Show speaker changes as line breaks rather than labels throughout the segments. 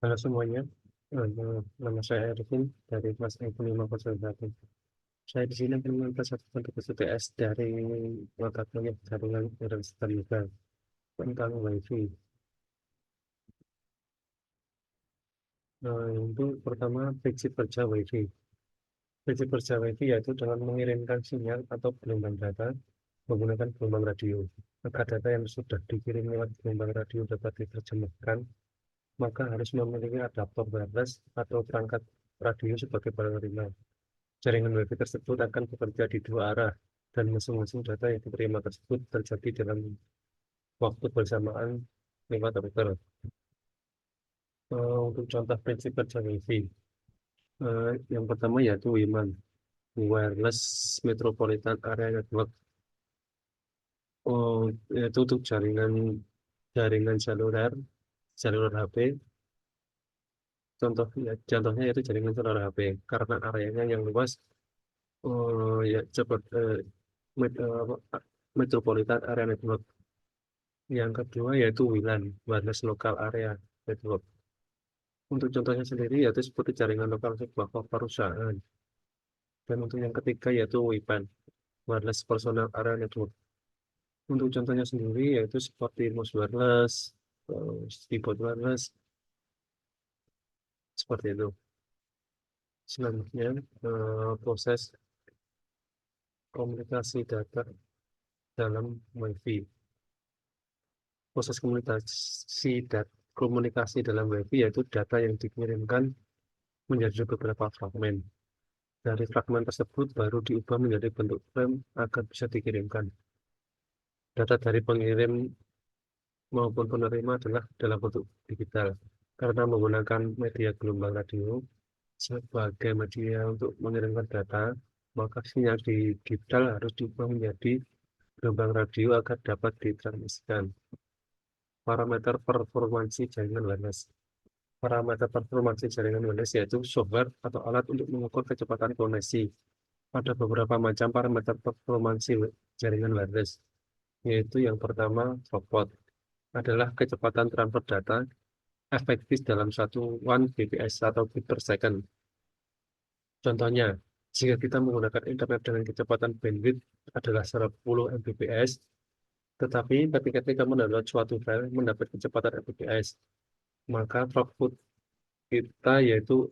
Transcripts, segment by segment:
Halo semuanya, nama saya Ervin dari kelas IPA 501. Saya di sini akan mempresentasikan kontribusi TS dari mata kuliah jaringan dan stabilita tentang WiFi. Itu pertama prinsip kerja WiFi. Prinsip kerja WiFi yaitu dengan mengirimkan sinyal atau gelombang data menggunakan gelombang radio. Agar data yang sudah dikirim lewat gelombang radio dapat diterjemahkan, maka harus memiliki adaptor wireless atau perangkat radio sebagai penerima. Jaringan WiFi tersebut akan bekerja di dua arah, dan masing-masing data yang diterima tersebut terjadi dalam waktu bersamaan lewat router. Untuk contoh prinsip kerja WiFi, yang pertama yaitu WiMAN, Wireless Metropolitan Area Network. Yaitu untuk jaringan saluler HP. Contohnya yaitu jaringan saluler HP karena areanya yang luas. Ya cepat Metropolitan Area Network. Yang kedua yaitu WLAN, Wireless Local Area Network. Untuk contohnya sendiri yaitu seperti jaringan lokal sebuah perusahaan. Dan untuk yang ketiga yaitu WPAN, Wireless Personal Area Network. Untuk contohnya sendiri yaitu seperti mouse wireless, keyboard wireless, seperti itu. Selanjutnya, proses komunikasi data dalam WiFi. Proses komunikasi dalam WiFi yaitu data yang dikirimkan menjadi beberapa fragmen. Dari fragmen tersebut baru diubah menjadi bentuk frame agar bisa dikirimkan. Data dari pengirim maupun penerima adalah dalam bentuk digital. Karena menggunakan media gelombang radio sebagai media untuk mengirimkan data, maka sinyal digital harus diubah menjadi gelombang radio agar dapat ditransmisikan. Parameter performansi jaringan wireless. Parameter performansi jaringan wireless yaitu software atau alat untuk mengukur kecepatan koneksi. Ada beberapa macam parameter performansi jaringan wireless, yaitu yang pertama, throughput adalah kecepatan transfer data efektif dalam satuan bps atau bit per second. Contohnya, jika kita menggunakan internet dengan kecepatan bandwidth adalah 10 Mbps, tetapi ketika kita mendownload suatu file mendapat kecepatan Mbps, maka throughput kita yaitu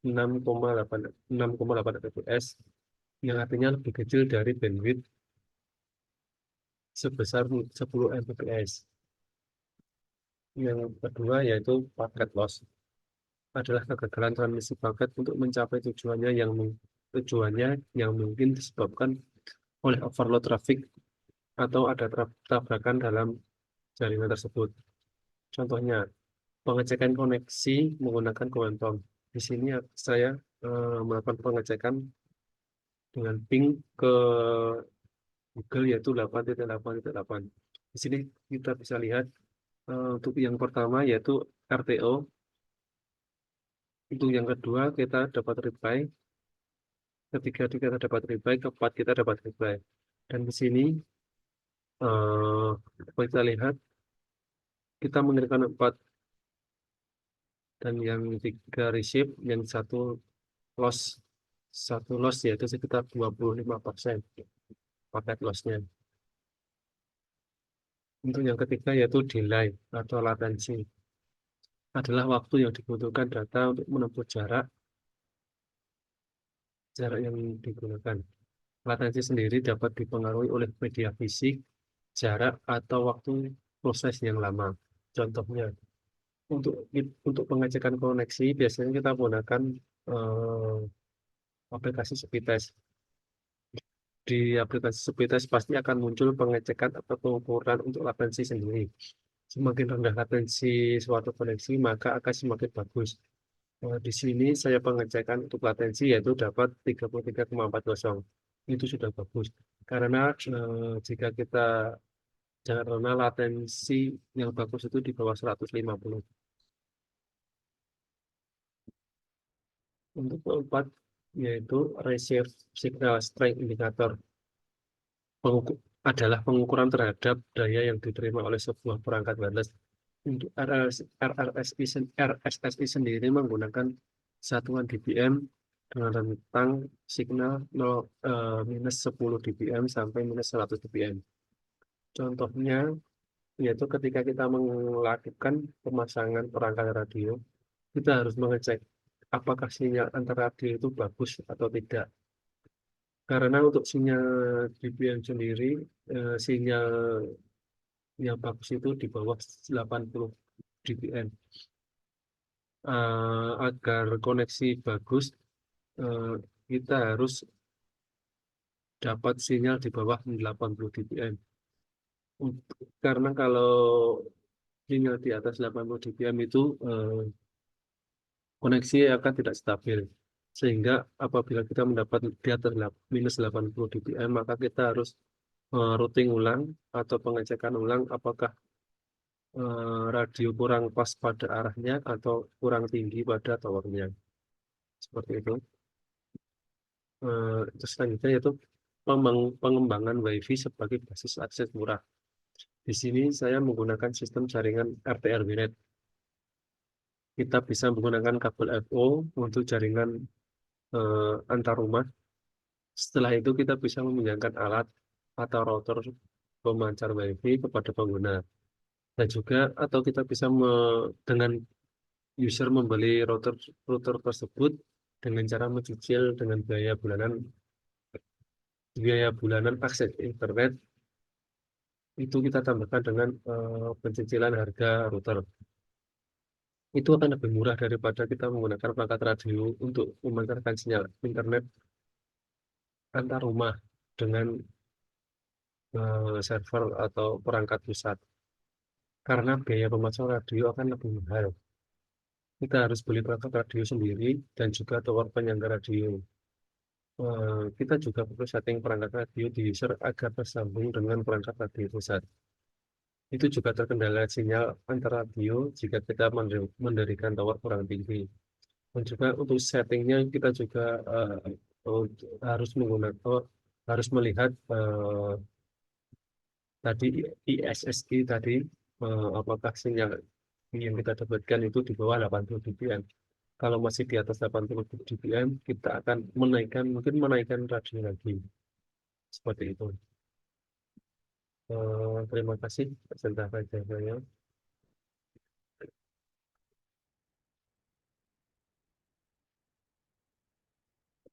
6,8 Mbps, yang artinya lebih kecil dari bandwidth sebesar 10 Mbps. Yang kedua yaitu paket loss, adalah kegagalan transmisi paket untuk mencapai tujuannya yang mungkin disebabkan oleh overload traffic atau ada tabrakan dalam jaringan tersebut. Contohnya, pengecekan koneksi menggunakan command prompt. Di sini saya melakukan pengecekan dengan ping ke Google yaitu 8.8.8. Di sini kita bisa lihat untuk yang pertama yaitu RTO. Untuk yang kedua kita dapat reply. Ketiga kita dapat reply, keempat kita dapat reply. Dan di sini kita lihat kita mengirimkan 4 dan yang 3 receive, yang loss. Satu loss yaitu sekitar 25% paket lossnya. Untuk yang ketiga yaitu delay atau latensi, adalah waktu yang dibutuhkan data untuk menempuh jarak yang digunakan. Latensi sendiri dapat dipengaruhi oleh media fisik, jarak, atau waktu proses yang lama. Contohnya, untuk pengecekan koneksi biasanya kita menggunakan aplikasi speed test. Di aplikasi speed test pasti akan muncul pengecekan atau pengukuran untuk latensi sendiri. Semakin rendah latensi suatu koneksi, maka akan semakin bagus. Di sini saya pengecekan untuk latensi yaitu dapat 33,40. Itu sudah bagus. Karena jika kita karena latensi yang bagus itu di bawah 150. Untuk keempat, yaitu receive signal strength indicator. Adalah pengukuran terhadap daya yang diterima oleh sebuah perangkat wireless Untuk RSSI sendiri menggunakan satuan dBm dengan rentang signal minus 10 dBm sampai minus 100 dBm. Contohnya, yaitu ketika kita melakukan pemasangan perangkat radio, kita harus mengecek apakah sinyal antar radio itu bagus atau tidak. Karena untuk sinyal dBm sendiri, sinyal yang bagus itu di bawah 80 dBm. Agar koneksi bagus, kita harus dapat sinyal di bawah 80 dBm. Karena kalau sinyal di atas 80 dBm itu koneksi akan tidak stabil. Sehingga apabila kita mendapat di atas minus 80 dBm, maka kita harus routing ulang atau pengecekan ulang apakah radio kurang pas pada arahnya atau kurang tinggi pada towernya. Seperti itu. Terus selanjutnya yaitu pengembangan WiFi sebagai basis akses murah. Di sini saya menggunakan sistem jaringan RTRWNet. Kita bisa menggunakan kabel FO untuk jaringan antar rumah. Setelah itu kita bisa meminjamkan alat atau router pemancar WiFi kepada pengguna. Dan juga atau kita bisa dengan user membeli router tersebut dengan cara mencicil dengan biaya bulanan akses internet. Itu kita tambahkan dengan pencicilan harga router. Itu akan lebih murah daripada kita menggunakan perangkat radio untuk memancarkan sinyal internet antar rumah dengan server atau perangkat pusat. Karena biaya pemasang radio akan lebih mahal. Kita harus beli perangkat radio sendiri dan juga tower penyangga radio. Kita juga perlu setting perangkat radio di user agar tersambung dengan perangkat radio pusat. Itu juga terkendala sinyal antar radio jika kita mendirikan tower kurang tinggi. Dan juga untuk settingnya kita juga harus harus melihat tadi ISSI tadi apakah sinyal yang kita dapatkan itu di bawah 80 dBm. Kalau masih di atas 80 dBm, kita akan mungkin menaikkan radio lagi. Seperti itu. Terima kasih presentasi saya.